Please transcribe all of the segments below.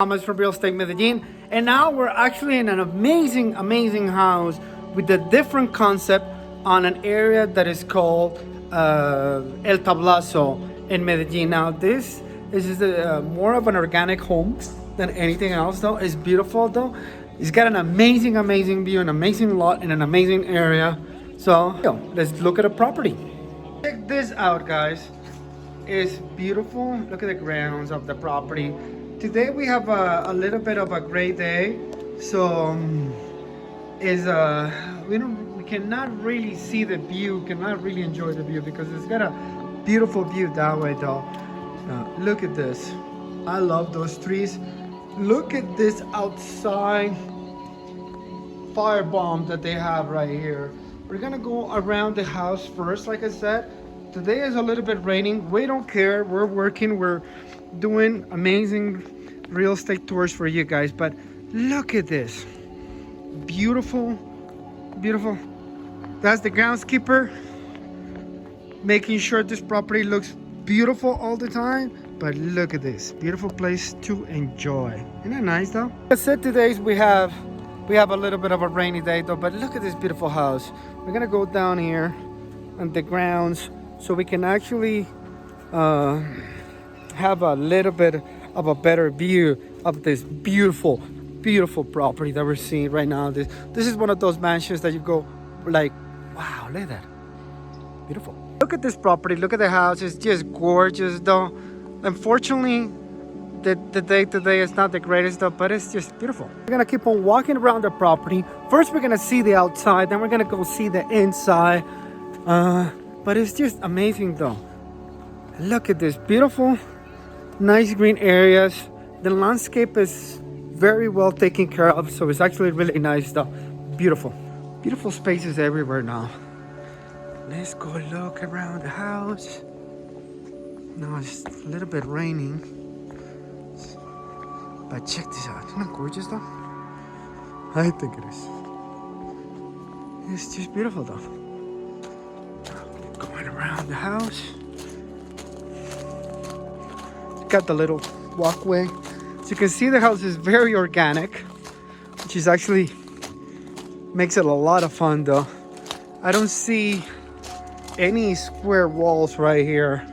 Thomas from Real Estate Medellin, and now we're actually in an amazing house with a different concept on an area that is called El Tablazo in Medellin. Now this is more of an organic home than anything else though. It's beautiful though. It's got an amazing view, an amazing lot in an amazing area. So let's look at a property. Check this out, guys. It's beautiful. Look at the grounds of the property. Today we have a little bit of a gray day, so we cannot really see the view, cannot really enjoy the view because it's got a beautiful view that way though. Look at this. I love those trees. Look at this outside firebomb that they have right here. We're gonna go around the house first, like I said. Today is a little bit raining. We don't care. We're working. We're doing amazing real estate tours for you guys. But look at this. Beautiful. That's the groundskeeper making sure this property looks beautiful all the time. But look at this. Beautiful place to enjoy. Isn't that nice though? Like I said, today we have a little bit of a rainy day though. But look at this beautiful house. We're gonna go down here on the grounds, so we can actually have a little bit of a better view of this beautiful property that we're seeing right now. This is one of those mansions that you go like, wow, look at that. Beautiful. Look at this property. Look at the house. It's just gorgeous though. Unfortunately, the day today is not the greatest though, but it's just beautiful. We're gonna keep on walking around the property. First, we're gonna see the outside. Then we're gonna go see the inside. But it's just amazing though. Look at this beautiful, nice green areas. The landscape is very well taken care of, so it's actually really nice though. Beautiful spaces everywhere now. Let's go look around the house. Now it's a little bit raining, but check this out. Isn't that gorgeous though? I think it is. It's just beautiful though. Going around the house. Got the little walkway. So you can see the house is very organic, which is actually makes it a lot of fun though. I don't see any square walls right here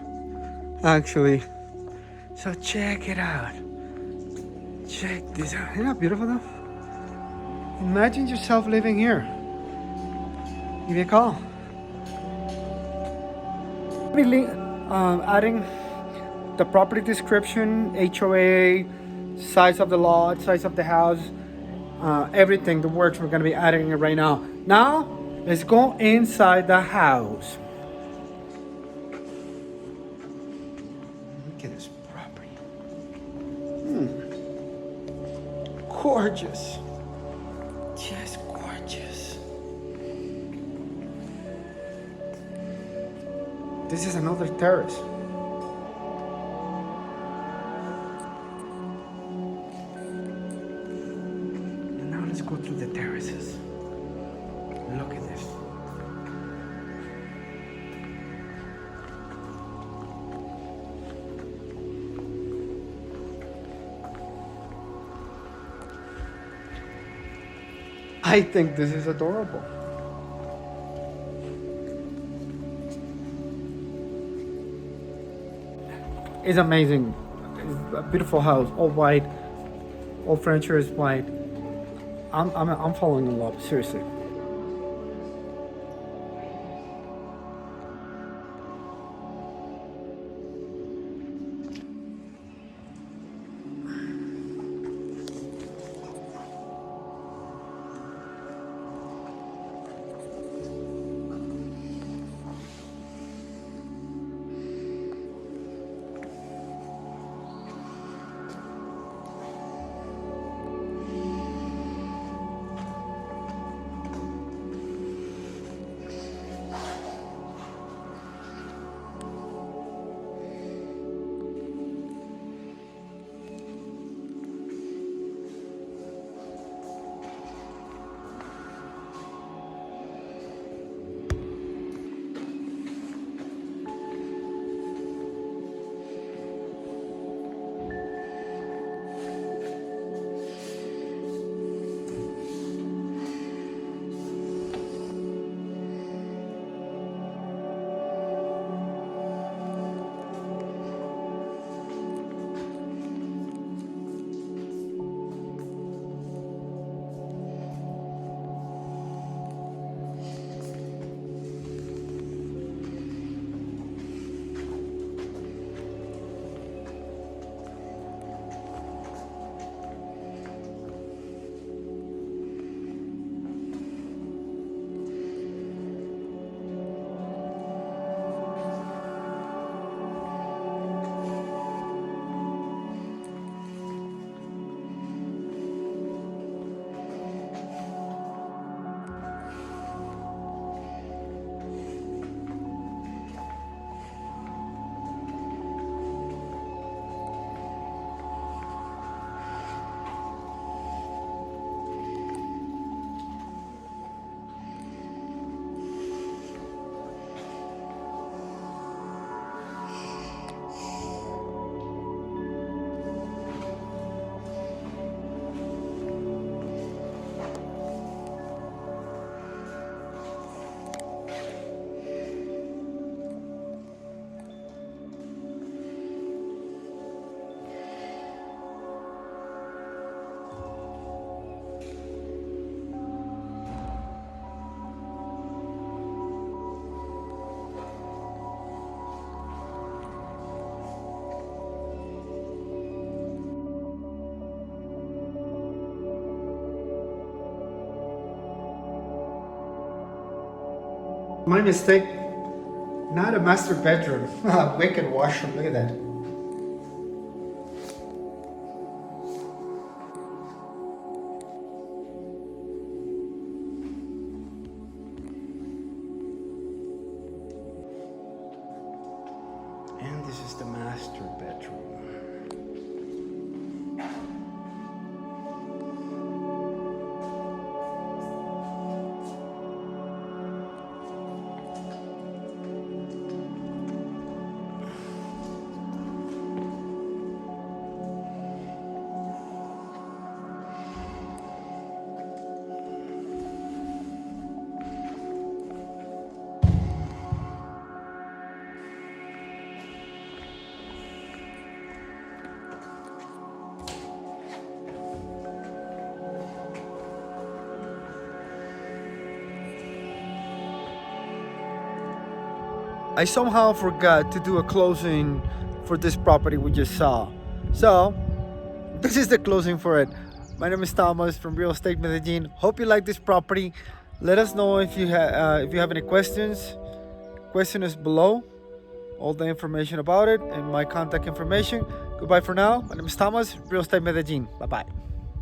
actually. So check it out. Check this out. Isn't that beautiful though? Imagine yourself living here. Give me a call. Adding the property description, HOA, size of the lot, size of the house, everything, the works. We're going to be adding it right now. Now, let's go inside the house. Look at this property. Gorgeous. Just gorgeous. This is another terrace. And now let's go through the terraces. Look at this. I think this is adorable. It's amazing. It's a beautiful house, all white. All furniture is white. I'm falling in love, seriously. My mistake. Not a master bedroom. Wicked washroom. Look at that. And this is the master bedroom. I somehow forgot to do a closing for this property we just saw. So, this is the closing for it. My name is Thomas from Real Estate Medellin. Hope you like this property. Let us know if you have any questions. Question is below. All the information about it and my contact information. Goodbye for now. My name is Thomas, Real Estate Medellin. Bye-bye.